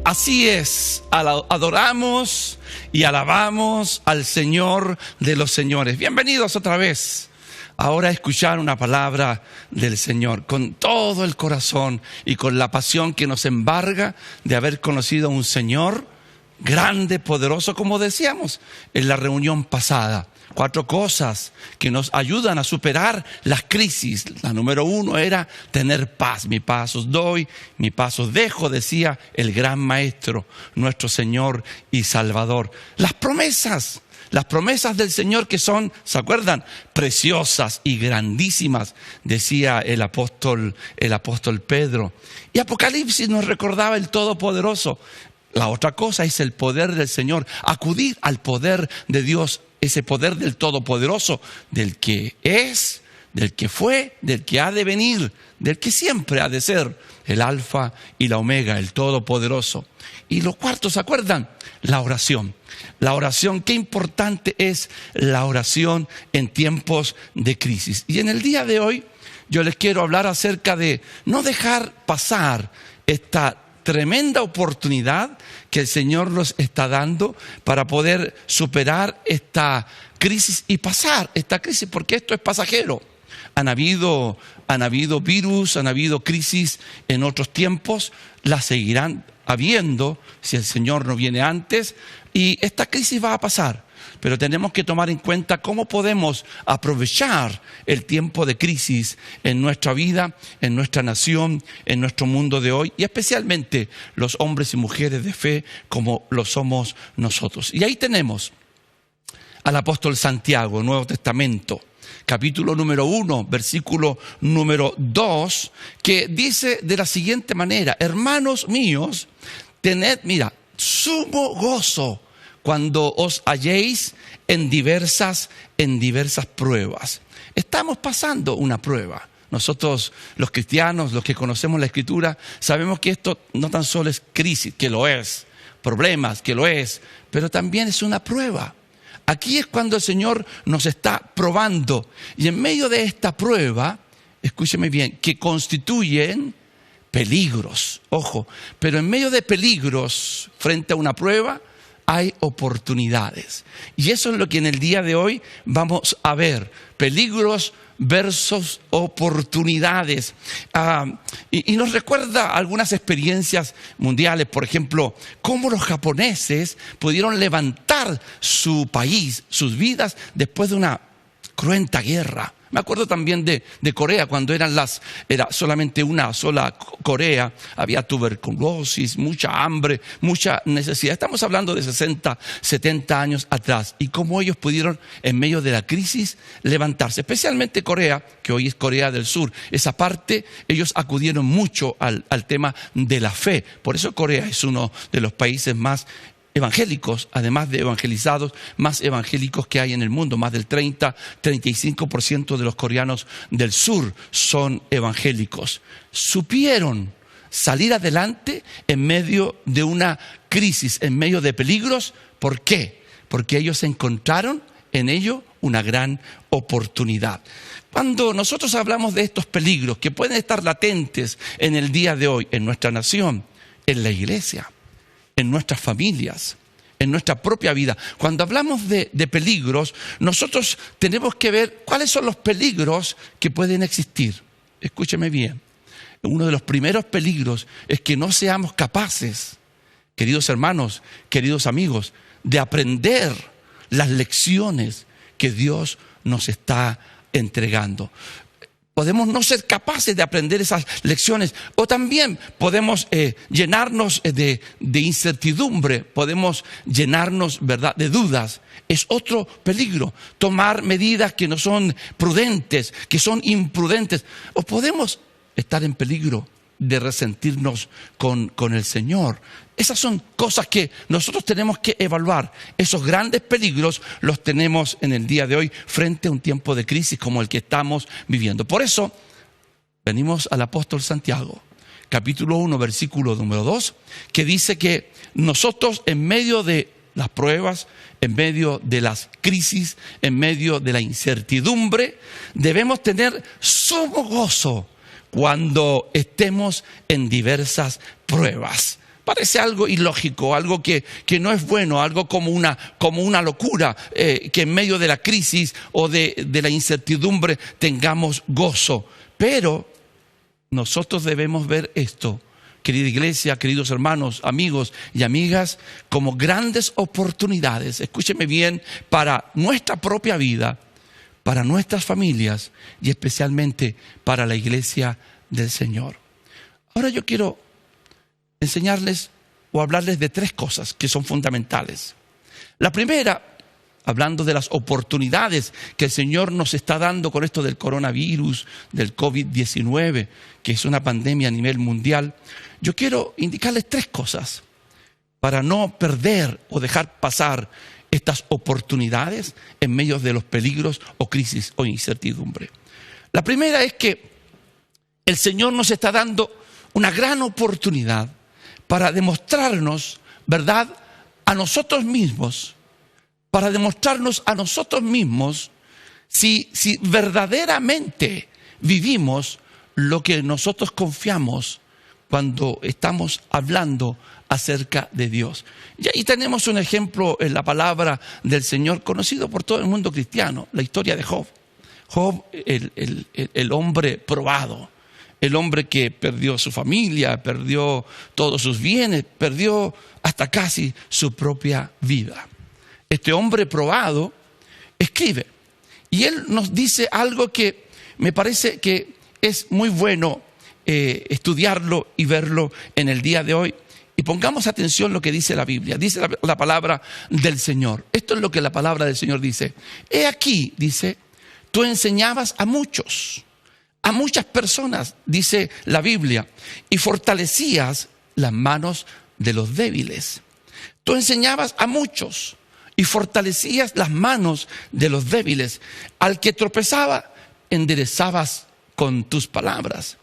Así es, adoramos y alabamos al Señor de los señores. Bienvenidos otra vez. Ahora a escuchar una palabra del Señor con todo el corazón y con la pasión que nos embarga de haber conocido a un Señor grande, poderoso, como decíamos en la reunión pasada. 4 cosas que nos ayudan a superar las crisis. La número 1 era tener paz. Mi paz os doy, mi paz os dejo, decía el gran Maestro, nuestro Señor y Salvador. Las promesas del Señor que son, ¿se acuerdan? Preciosas y grandísimas, decía el apóstol Pedro. Y Apocalipsis nos recordaba el Todopoderoso. La otra cosa es el poder del Señor, acudir al poder de Dios, ese poder del Todopoderoso, del que es, del que fue, del que ha de venir, del que siempre ha de ser, el Alfa y la Omega, el Todopoderoso. Y lo cuarto, ¿se acuerdan? La oración. La oración, qué importante es la oración en tiempos de crisis. Y en el día de hoy yo les quiero hablar acerca de no dejar pasar esta tremenda oportunidad que el Señor nos está dando para poder superar esta crisis y pasar esta crisis, porque esto es pasajero. Han habido virus, han habido crisis en otros tiempos, las seguirán habiendo si el Señor no viene antes, y esta crisis va a pasar. Pero tenemos que tomar en cuenta cómo podemos aprovechar el tiempo de crisis en nuestra vida, en nuestra nación, en nuestro mundo de hoy, y especialmente los hombres y mujeres de fe como lo somos nosotros. Y ahí tenemos al apóstol Santiago, Nuevo Testamento, capítulo número 1, versículo número 2, que dice de la siguiente manera: hermanos míos, tened, sumo gozo cuando os halléis en diversas pruebas. Estamos pasando una prueba. Nosotros, los cristianos, los que conocemos la Escritura, sabemos que esto no tan solo es crisis, que lo es, problemas, que lo es, pero también es una prueba. Aquí es cuando el Señor nos está probando. Y en medio de esta prueba, escúcheme bien, que constituyen peligros, ojo, pero en medio de peligros frente a una prueba, hay oportunidades. Y eso es lo que en el día de hoy vamos a ver. Peligros versus oportunidades. Y nos recuerda algunas experiencias mundiales. Por ejemplo, cómo los japoneses pudieron levantar su país, sus vidas, después de una cruenta guerra. Me acuerdo también de Corea, cuando era solamente una sola Corea, había tuberculosis, mucha hambre, mucha necesidad. Estamos hablando de 60, 70 años atrás, y cómo ellos pudieron, en medio de la crisis, levantarse. Especialmente Corea, que hoy es Corea del Sur. Esa parte, ellos acudieron mucho al tema de la fe. Por eso Corea es uno de los países más evangélicos, además de evangelizados, más evangélicos que hay en el mundo. Más del 35% de los coreanos del sur son evangélicos. Supieron salir adelante en medio de una crisis, en medio de peligros. ¿Por qué? Porque ellos encontraron en ello una gran oportunidad. Cuando nosotros hablamos de estos peligros que pueden estar latentes en el día de hoy, en nuestra nación, en la iglesia, en nuestras familias, en nuestra propia vida. Cuando hablamos de peligros, nosotros tenemos que ver cuáles son los peligros que pueden existir. Escúcheme bien. Uno de los primeros peligros es que no seamos capaces, queridos hermanos, queridos amigos, de aprender las lecciones que Dios nos está entregando. Podemos no ser capaces de aprender esas lecciones, o también podemos llenarnos de incertidumbre, podemos llenarnos, ¿verdad?, de dudas. Es otro peligro, tomar medidas que no son prudentes, que son imprudentes, o podemos estar en peligro de resentirnos con el Señor. Esas son cosas que nosotros tenemos que evaluar. Esos grandes peligros los tenemos en el día de hoy frente a un tiempo de crisis como el que estamos viviendo. Por eso venimos al apóstol Santiago, capítulo 1, versículo número 2, que dice que nosotros en medio de las pruebas, en medio de las crisis, en medio de la incertidumbre, debemos tener sumo gozo cuando estemos en diversas pruebas. parece algo ilógico, algo que no es bueno, algo como una locura, que en medio de la crisis o de la incertidumbre tengamos gozo. Pero nosotros debemos ver esto, querida iglesia, queridos hermanos, amigos y amigas, como grandes oportunidades, escúcheme bien, para nuestra propia vida, para nuestras familias y especialmente para la iglesia del Señor. Ahora yo quiero enseñarles o hablarles de 3 cosas que son fundamentales. La primera, hablando de las oportunidades que el Señor nos está dando con esto del coronavirus, del COVID-19, que es una pandemia a nivel mundial, yo quiero indicarles 3 cosas para no perder o dejar pasar estas oportunidades en medio de los peligros o crisis o incertidumbre. La primera es que el Señor nos está dando una gran oportunidad para demostrarnos, ¿verdad?, a nosotros mismos, para demostrarnos a nosotros mismos si verdaderamente vivimos lo que nosotros confiamos cuando estamos hablando acerca de Dios. Y ahí tenemos un ejemplo en la palabra del Señor, conocido por todo el mundo cristiano, la historia de Job. Job, el hombre probado, el hombre que perdió su familia, perdió todos sus bienes, perdió hasta casi su propia vida. Este hombre probado escribe y él nos dice algo que me parece que es muy bueno estudiarlo y verlo en el día de hoy. Y pongamos atención a lo que dice la Biblia, dice la palabra del Señor. Esto es lo que la palabra del Señor dice. He aquí, dice, tú enseñabas a muchas personas, dice la Biblia, y fortalecías las manos de los débiles. Tú enseñabas a muchos y fortalecías las manos de los débiles. Al que tropezaba, enderezabas con tus palabras.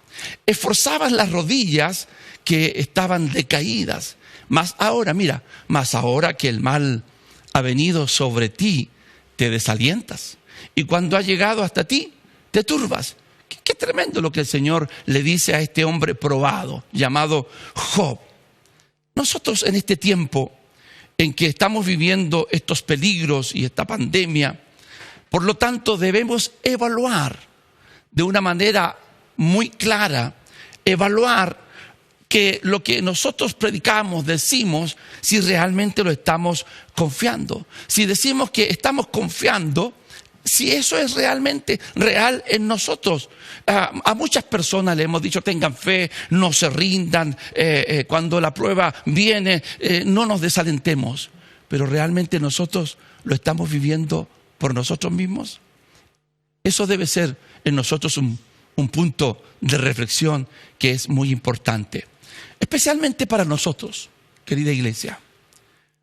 Esforzabas las rodillas que estaban decaídas. Mas ahora que el mal ha venido sobre ti, te desalientas. Y cuando ha llegado hasta ti, te turbas. Qué tremendo lo que el Señor le dice a este hombre probado, llamado Job. Nosotros en este tiempo en que estamos viviendo estos peligros y esta pandemia, por lo tanto debemos evaluar de una manera muy clara, evaluar que lo que nosotros predicamos, decimos, si realmente lo estamos confiando. Si decimos que estamos confiando, si eso es realmente real en nosotros. A muchas personas le hemos dicho, tengan fe, no se rindan, cuando la prueba viene, no nos desalentemos. Pero realmente nosotros lo estamos viviendo por nosotros mismos. Eso debe ser en nosotros un punto de reflexión que es muy importante. Especialmente para nosotros, querida iglesia.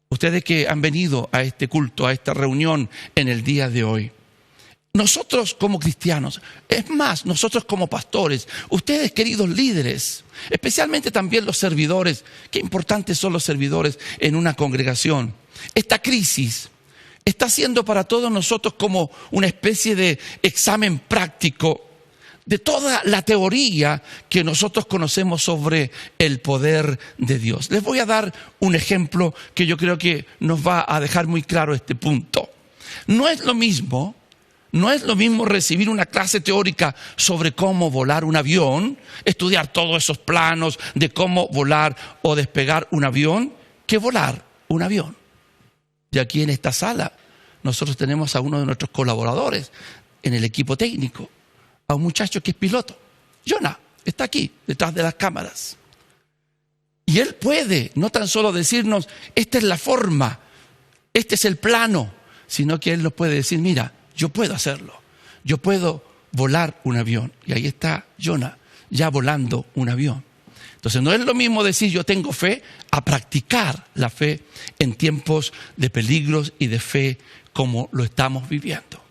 Ustedes que han venido a este culto, a esta reunión en el día de hoy. Nosotros como cristianos, es más, nosotros como pastores, ustedes queridos líderes, especialmente también los servidores, qué importantes son los servidores en una congregación. Esta crisis está siendo para todos nosotros como una especie de examen práctico de toda la teoría que nosotros conocemos sobre el poder de Dios. Les voy a dar un ejemplo que yo creo que nos va a dejar muy claro este punto. No es lo mismo recibir una clase teórica sobre cómo volar un avión, estudiar todos esos planos de cómo volar o despegar un avión, que volar un avión. Y aquí en esta sala nosotros tenemos a uno de nuestros colaboradores en el equipo técnico, a un muchacho que es piloto. Jonah está aquí, detrás de las cámaras. Y él puede no tan solo decirnos, esta es la forma, este es el plano, sino que él nos puede decir, mira, yo puedo hacerlo, yo puedo volar un avión. Y ahí está Jonah, ya volando un avión. Entonces no es lo mismo decir yo tengo fe a practicar la fe en tiempos de peligros y de fe como lo estamos viviendo.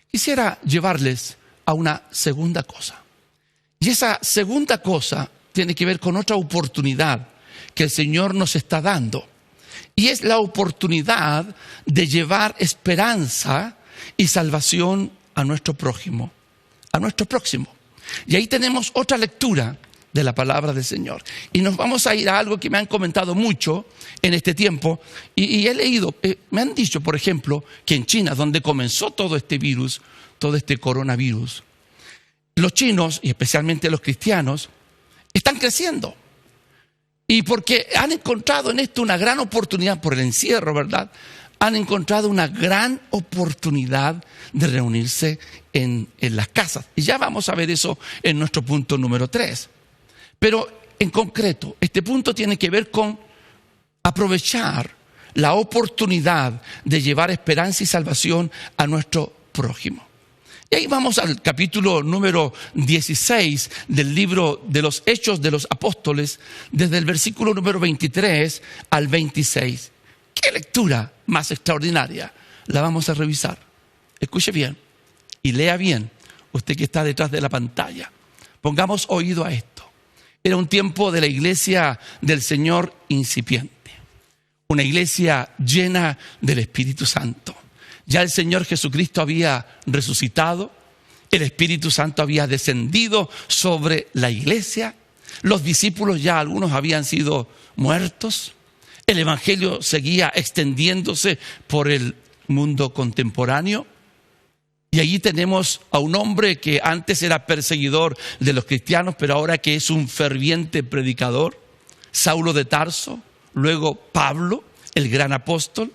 Quisiera llevarles a una segunda cosa. Y esa segunda cosa tiene que ver con otra oportunidad que el Señor nos está dando. Y es la oportunidad de llevar esperanza y salvación a nuestro prójimo, a nuestro próximo. Y ahí tenemos otra lectura de la palabra del Señor. Y nos vamos a ir a algo que me han comentado mucho en este tiempo. Y he leído, me han dicho, por ejemplo, que en China, donde comenzó todo este virus, todo este coronavirus, los chinos, y especialmente los cristianos, están creciendo. Y porque han encontrado en esto una gran oportunidad por el encierro, ¿verdad? Han encontrado una gran oportunidad de reunirse en las casas. Y ya vamos a ver eso en nuestro punto número 3. Pero en concreto, este punto tiene que ver con aprovechar la oportunidad de llevar esperanza y salvación a nuestro prójimo. Y ahí vamos al capítulo número 16 del libro de los Hechos de los Apóstoles, desde el versículo número 23 al 26. ¡Qué lectura más extraordinaria! La vamos a revisar. Escuche bien y lea bien, usted que está detrás de la pantalla. Pongamos oído a esto. Era un tiempo de la iglesia del Señor incipiente. Una iglesia llena del Espíritu Santo. Ya el Señor Jesucristo había resucitado. El Espíritu Santo había descendido sobre la iglesia. Los discípulos ya algunos habían sido muertos. El Evangelio seguía extendiéndose por el mundo contemporáneo. Y allí tenemos a un hombre que antes era perseguidor de los cristianos, pero ahora que es un ferviente predicador, Saulo de Tarso, luego Pablo, el gran apóstol,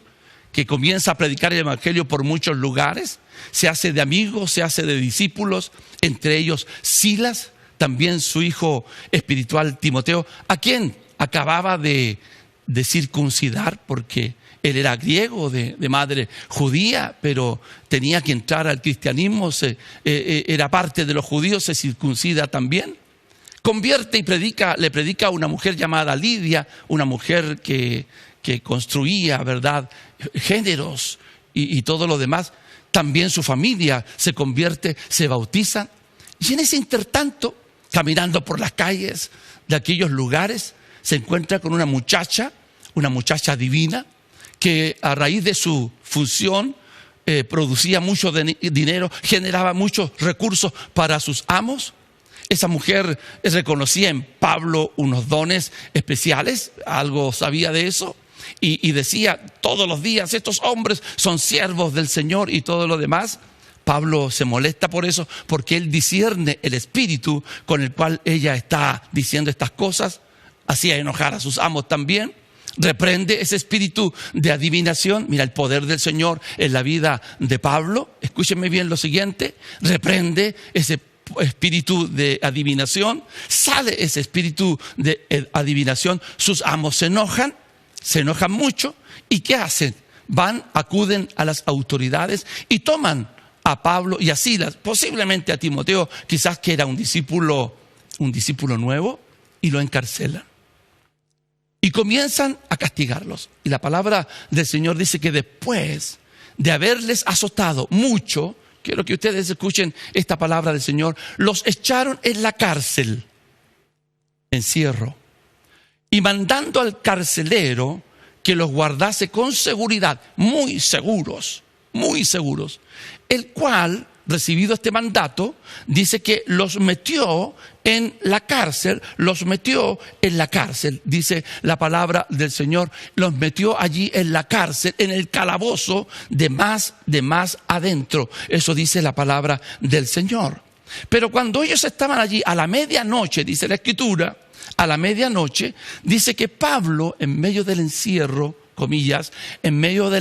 que comienza a predicar el Evangelio por muchos lugares, se hace de amigos, se hace de discípulos, entre ellos Silas, también su hijo espiritual Timoteo, a quien acababa de circuncidar porque él era griego, de madre judía, pero tenía que entrar al cristianismo, era parte de los judíos, se circuncida también. Convierte y le predica a una mujer llamada Lidia, una mujer que construía, ¿verdad?, géneros y todo lo demás. También su familia se convierte, se bautiza. Y en ese intertanto, caminando por las calles de aquellos lugares, se encuentra con una muchacha divina, que a raíz de su función producía mucho dinero, generaba muchos recursos para sus amos. Esa mujer reconocía en Pablo unos dones especiales, algo sabía de eso, y decía todos los días, estos hombres son siervos del Señor y todo lo demás. Pablo se molesta por eso, porque él discierne el espíritu con el cual ella está diciendo estas cosas. Hacía enojar a sus amos también. Reprende ese espíritu de adivinación. Mira el poder del Señor en la vida de Pablo. Escúchenme bien lo siguiente. Reprende ese espíritu de adivinación. Sale ese espíritu de adivinación. Sus amos se enojan mucho. ¿Y qué hacen? Acuden a las autoridades y toman a Pablo y a Silas, posiblemente a Timoteo, quizás que era un discípulo nuevo, y lo encarcelan. Y comienzan a castigarlos. Y la palabra del Señor dice que después de haberles azotado mucho, quiero que ustedes escuchen esta palabra del Señor, los echaron en la cárcel, encierro, y mandando al carcelero que los guardase con seguridad, muy seguros, el cual, recibido este mandato, dice que los metió en la cárcel, dice la palabra del Señor, los metió allí en la cárcel, en el calabozo de más adentro. Eso dice la palabra del Señor. Pero cuando ellos estaban allí a la medianoche, dice la Escritura, a la medianoche, dice que Pablo, en medio del encierro, comillas, en medio de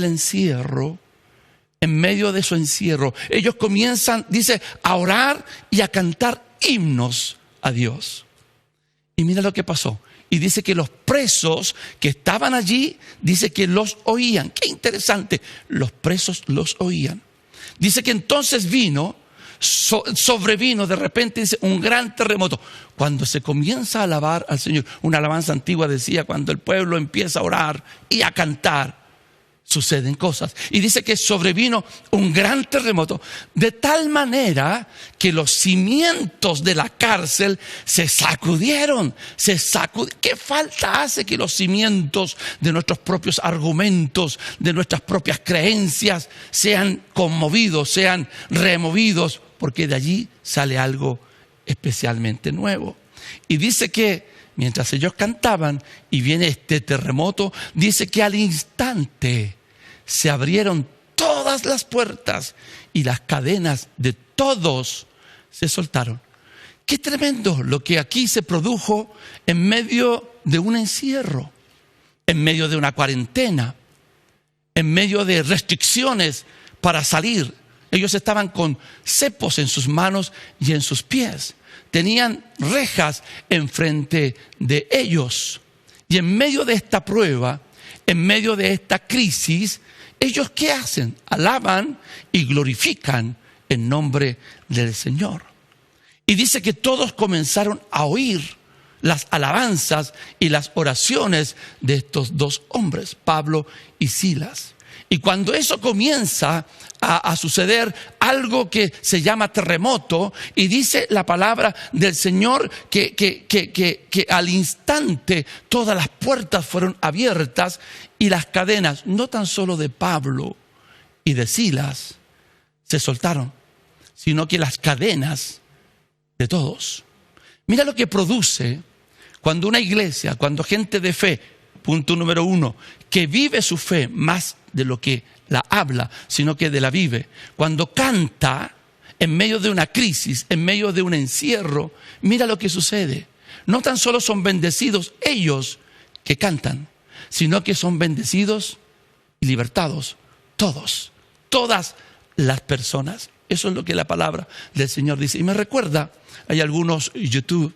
su encierro, ellos comienzan, dice, a orar y a cantar himnos a Dios. Y mira lo que pasó. Y dice que los presos que estaban allí, dice que los oían. Qué interesante, los presos los oían. Dice que entonces sobrevino de repente, dice, un gran terremoto. Cuando se comienza a alabar al Señor, una alabanza antigua decía, cuando el pueblo empieza a orar y a cantar, suceden cosas. Y dice que sobrevino un gran terremoto, de tal manera que los cimientos de la cárcel se sacudieron. ¿Qué falta hace que los cimientos de nuestros propios argumentos, de nuestras propias creencias, sean conmovidos, sean removidos? Porque de allí sale algo especialmente nuevo. Y dice que mientras ellos cantaban y viene este terremoto, dice que al instante se abrieron todas las puertas y las cadenas de todos se soltaron. Qué tremendo lo que aquí se produjo en medio de un encierro, en medio de una cuarentena, en medio de restricciones para salir. Ellos estaban con cepos en sus manos y en sus pies. Tenían rejas enfrente de ellos. Y en medio de esta prueba, en medio de esta crisis, ¿ellos qué hacen? Alaban y glorifican el nombre del Señor. Y dice que todos comenzaron a oír las alabanzas y las oraciones de estos dos hombres, Pablo y Silas. Y cuando eso comienza a suceder, algo que se llama terremoto, y dice la palabra del Señor que al instante todas las puertas fueron abiertas y las cadenas, no tan solo de Pablo y de Silas, se soltaron, sino que las cadenas de todos. Mira lo que produce cuando una iglesia, cuando gente de fe, punto número 1, que vive su fe más de lo que la habla, sino que de la vive. Cuando canta en medio de una crisis, en medio de un encierro, mira lo que sucede. No tan solo son bendecidos ellos que cantan, sino que son bendecidos y libertados todos, todas las personas. Eso es lo que la palabra del Señor dice. Y me recuerda, hay algunos YouTube,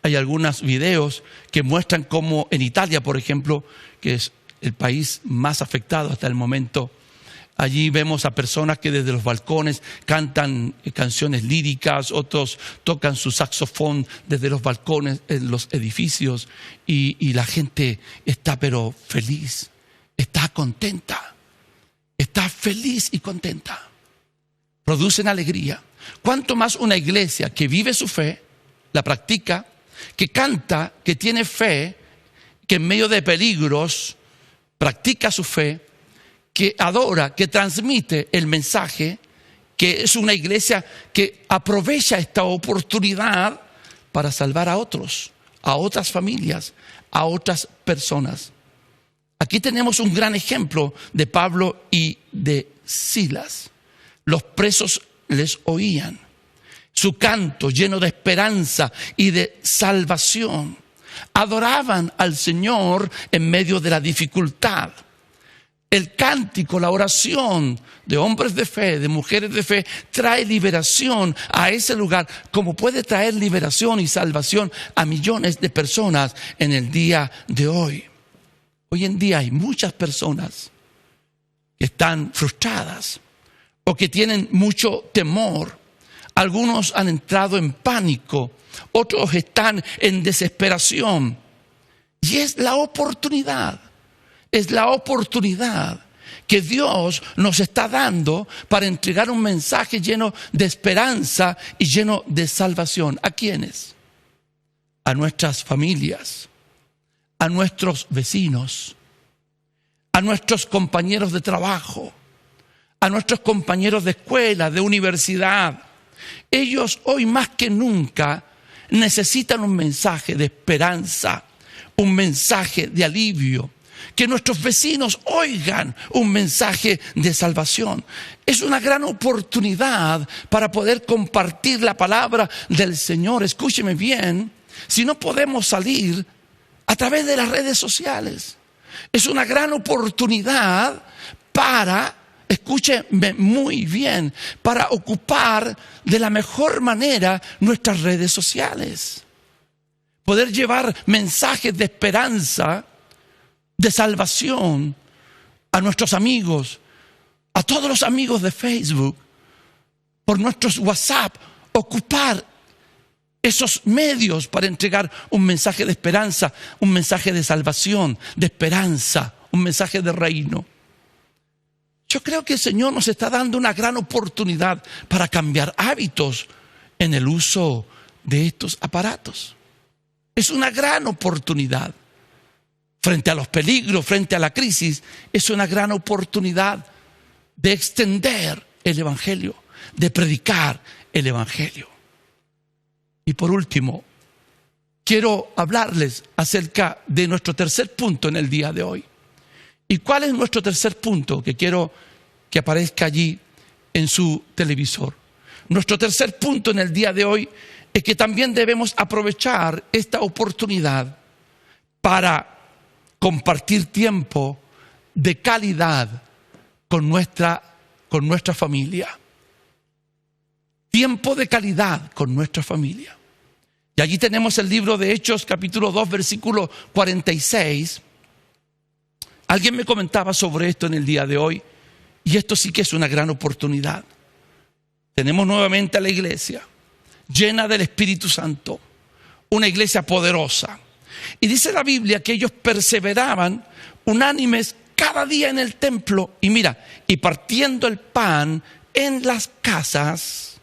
hay algunos videos que muestran cómo en Italia, por ejemplo, que es el país más afectado hasta el momento, allí vemos a personas que desde los balcones cantan canciones líricas, otros tocan su saxofón desde los balcones en los edificios y la gente está pero feliz, está contenta, está feliz y contenta. Producen alegría. Cuanto más una iglesia que vive su fe, la practica, que canta, que tiene fe, que en medio de peligros practica su fe, que adora, que transmite el mensaje, que es una iglesia que aprovecha esta oportunidad para salvar a otros, a otras familias, a otras personas. Aquí tenemos un gran ejemplo de Pablo y de Silas. Los presos les oían. Su canto lleno de esperanza y de salvación. Adoraban al Señor en medio de la dificultad. El cántico, la oración de hombres de fe, de mujeres de fe, trae liberación a ese lugar, como puede traer liberación y salvación a millones de personas en el día de hoy. Hoy en día hay muchas personas que están frustradas o que tienen mucho temor. Algunos han entrado en pánico, otros están en desesperación. Y es la oportunidad que Dios nos está dando para entregar un mensaje lleno de esperanza y lleno de salvación. ¿A quiénes? A nuestras familias, a nuestros vecinos, a nuestros compañeros de trabajo, a nuestros compañeros de escuela, de universidad. Ellos hoy más que nunca necesitan un mensaje de esperanza, un mensaje de alivio. Que nuestros vecinos oigan un mensaje de salvación. Es una gran oportunidad para poder compartir la palabra del Señor. Escúcheme bien, si no podemos salir a través de las redes sociales, es una gran oportunidad para, escúcheme muy bien, para ocupar de la mejor manera nuestras redes sociales. Poder llevar mensajes de esperanza, de salvación a nuestros amigos, a todos los amigos de Facebook, por nuestros WhatsApp, ocupar esos medios para entregar un mensaje de esperanza, un mensaje de salvación, de esperanza, un mensaje de reino. Yo creo que el Señor nos está dando una gran oportunidad para cambiar hábitos en el uso de estos aparatos. Es una gran oportunidad. Frente a los peligros, frente a la crisis, es una gran oportunidad de extender el Evangelio, de predicar el Evangelio. Y por último, quiero hablarles acerca de nuestro tercer punto en el día de hoy. ¿Y cuál es nuestro tercer punto? Que quiero que aparezca allí en su televisor. Nuestro tercer punto en el día de hoy es que también debemos aprovechar esta oportunidad para compartir tiempo de calidad con nuestra familia. Tiempo de calidad con nuestra familia. Y allí tenemos el libro de Hechos, capítulo 2, versículo 46. Alguien me comentaba sobre esto en el día de hoy, y esto sí que es una gran oportunidad. Tenemos nuevamente a la iglesia, llena del Espíritu Santo, una iglesia poderosa. Y dice la Biblia que ellos perseveraban unánimes cada día en el templo, y mira, y partiendo el pan en las casas,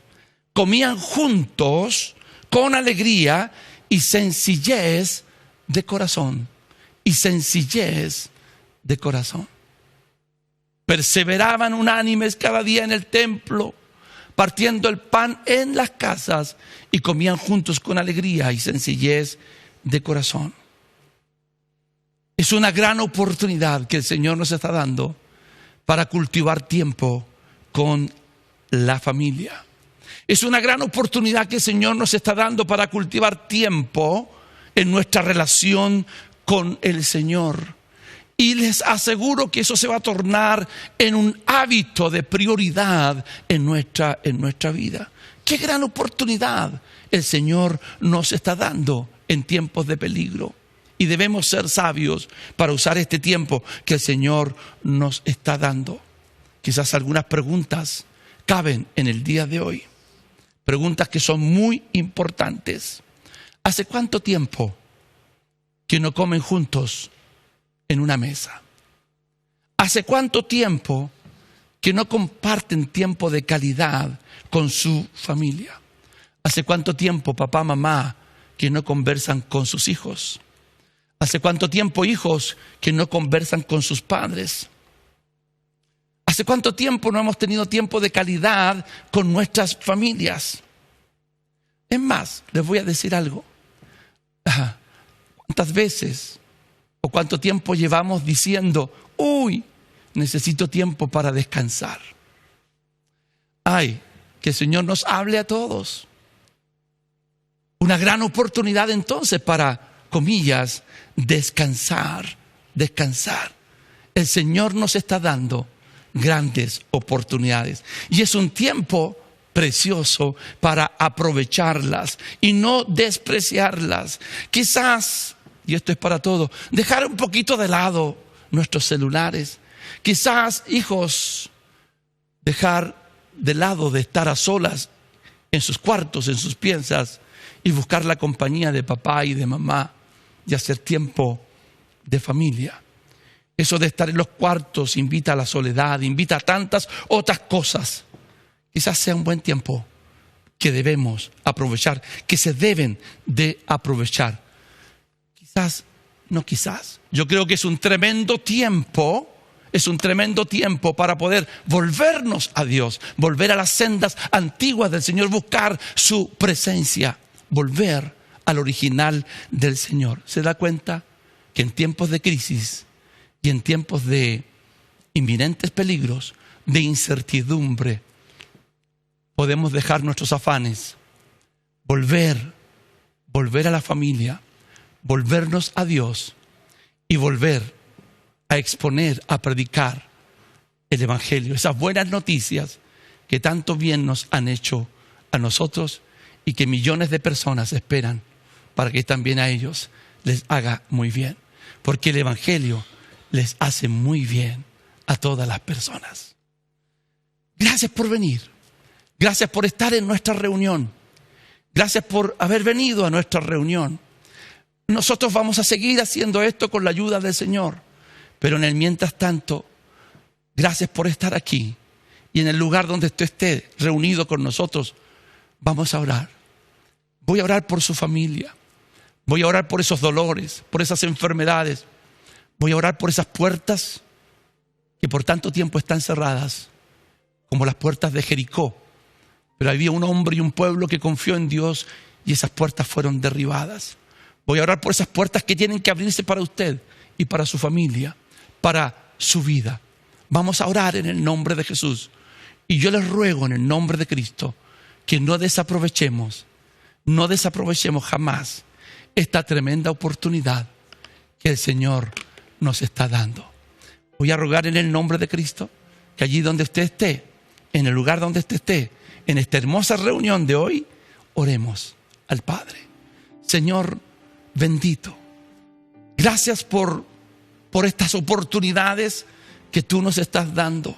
comían juntos con alegría y sencillez de corazón. Y sencillez de corazón. Perseveraban unánimes cada día en el templo, partiendo el pan en las casas y comían juntos con alegría y sencillez de corazón. Es una gran oportunidad que el Señor nos está dando para cultivar tiempo con la familia. Es una gran oportunidad que el Señor nos está dando para cultivar tiempo en nuestra relación con el Señor. Y les aseguro que eso se va a tornar en un hábito de prioridad en nuestra vida. ¡Qué gran oportunidad el Señor nos está dando en tiempos de peligro! Y debemos ser sabios para usar este tiempo que el Señor nos está dando. Quizás algunas preguntas caben en el día de hoy. Preguntas que son muy importantes. ¿Hace cuánto tiempo que no comen juntos en una mesa? ¿Hace cuánto tiempo que no comparten tiempo de calidad con su familia? ¿Hace cuánto tiempo papá, mamá, que no conversan con sus hijos? ¿Hace cuánto tiempo hijos que no conversan con sus padres? ¿Hace cuánto tiempo no hemos tenido tiempo de calidad con nuestras familias? Es más, les voy a decir algo. ¿Cuántas veces o cuánto tiempo llevamos diciendo, uy, necesito tiempo para descansar? Ay, que el Señor nos hable a todos. Una gran oportunidad entonces para, comillas, descansar. El Señor nos está dando grandes oportunidades. Y es un tiempo precioso para aprovecharlas y no despreciarlas. Quizás, y esto es para todos, dejar un poquito de lado nuestros celulares. Quizás, hijos, dejar de lado de estar a solas en sus cuartos, en sus piezas, y buscar la compañía de papá y de mamá y hacer tiempo de familia. Eso de estar en los cuartos invita a la soledad, invita a tantas otras cosas. Quizás sea un buen tiempo que debemos aprovechar, que se deben de aprovechar. Quizás, no quizás. Yo creo que es un tremendo tiempo para poder volvernos a Dios, volver a las sendas antiguas del Señor, buscar su presencia, volver al original del Señor. ¿Se da cuenta que en tiempos de crisis y en tiempos de inminentes peligros, de incertidumbre, podemos dejar nuestros afanes, volver a la familia, volvernos a Dios y volver a exponer, a predicar el Evangelio, esas buenas noticias que tanto bien nos han hecho a nosotros y que millones de personas esperan para que también a ellos les haga muy bien, porque el Evangelio les hace muy bien a todas las personas. Gracias por venir. Gracias por estar en nuestra reunión. Gracias por haber venido a nuestra reunión. Nosotros vamos a seguir haciendo esto con la ayuda del Señor. Pero en el mientras tanto, gracias por estar aquí. Y en el lugar donde usted esté reunido con nosotros, vamos a orar. Voy a orar por su familia. Voy a orar por esos dolores, por esas enfermedades. Voy a orar por esas puertas que por tanto tiempo están cerradas, como las puertas de Jericó. Pero había un hombre y un pueblo que confió en Dios y esas puertas fueron derribadas. Voy a orar por esas puertas que tienen que abrirse para usted y para su familia, para su vida. Vamos a orar en el nombre de Jesús. Y yo les ruego en el nombre de Cristo que no desaprovechemos jamás esta tremenda oportunidad que el Señor nos está dando. Voy a rogar en el nombre de Cristo que allí donde usted esté, en el lugar donde usted esté, en esta hermosa reunión de hoy, oremos al Padre. Señor bendito, gracias por estas oportunidades que tú nos estás dando.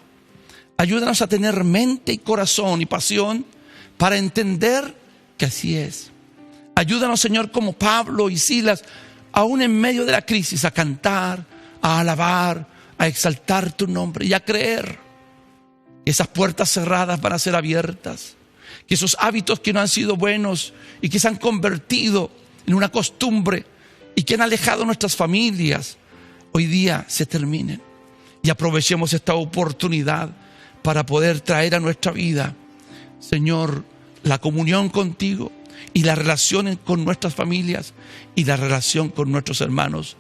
Ayúdanos a tener mente y corazón y pasión para entender que así es. Ayúdanos, Señor, como Pablo y Silas, aún en medio de la crisis, a cantar, a alabar, a exaltar tu nombre y a creer que esas puertas cerradas van a ser abiertas, que esos hábitos que no han sido buenos y que se han convertido en una costumbre y que han alejado nuestras familias, hoy día se terminen. Y aprovechemos esta oportunidad para poder traer a nuestra vida, Señor, la comunión contigo y la relación con nuestras familias y la relación con nuestros hermanos.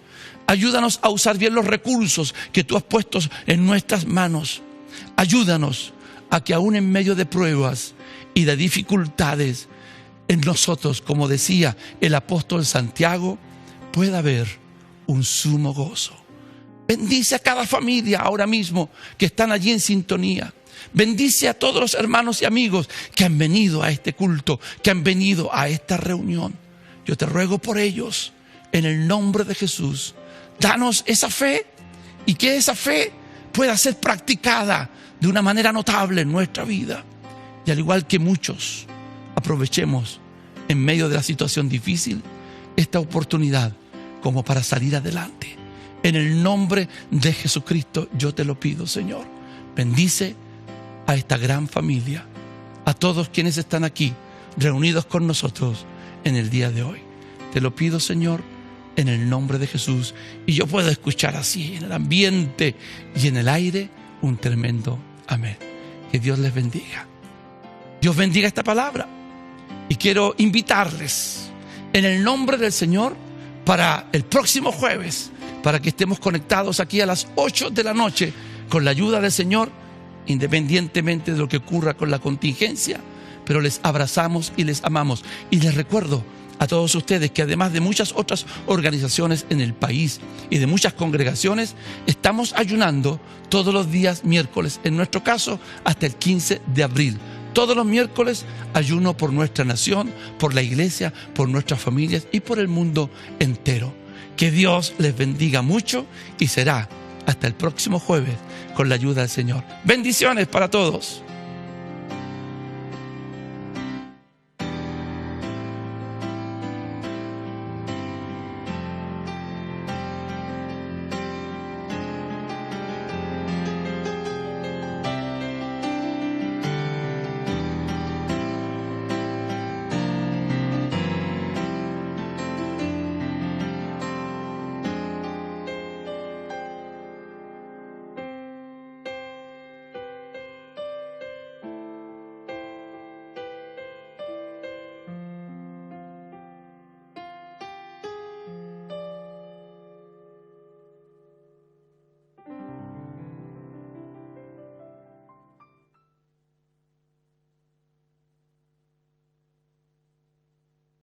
Ayúdanos a usar bien los recursos que tú has puesto en nuestras manos. Ayúdanos a que aún en medio de pruebas y de dificultades en nosotros, como decía el apóstol Santiago, pueda haber un sumo gozo. Bendice a cada familia ahora mismo que están allí en sintonía. Bendice a todos los hermanos y amigos que han venido a este culto, que han venido a esta reunión. Yo te ruego por ellos, en el nombre de Jesús. Danos esa fe y que esa fe pueda ser practicada de una manera notable en nuestra vida. Y al igual que muchos, aprovechemos en medio de la situación difícil esta oportunidad como para salir adelante. En el nombre de Jesucristo yo te lo pido, Señor. Bendice a esta gran familia, a todos quienes están aquí reunidos con nosotros en el día de hoy. Te lo pido, Señor, en el nombre de Jesús. Y yo puedo escuchar así en el ambiente y en el aire un tremendo amén. Que Dios les bendiga. Dios bendiga esta palabra. Y quiero invitarles en el nombre del Señor para el próximo jueves, para que estemos conectados aquí a las 8 de la noche con la ayuda del Señor, independientemente de lo que ocurra con la contingencia, pero les abrazamos y les amamos. Y les recuerdo a todos ustedes que además de muchas otras organizaciones en el país y de muchas congregaciones, estamos ayunando todos los días miércoles, en nuestro caso hasta el 15 de abril. Todos los miércoles ayuno por nuestra nación, por la iglesia, por nuestras familias y por el mundo entero. Que Dios les bendiga mucho y será hasta el próximo jueves con la ayuda del Señor. Bendiciones para todos.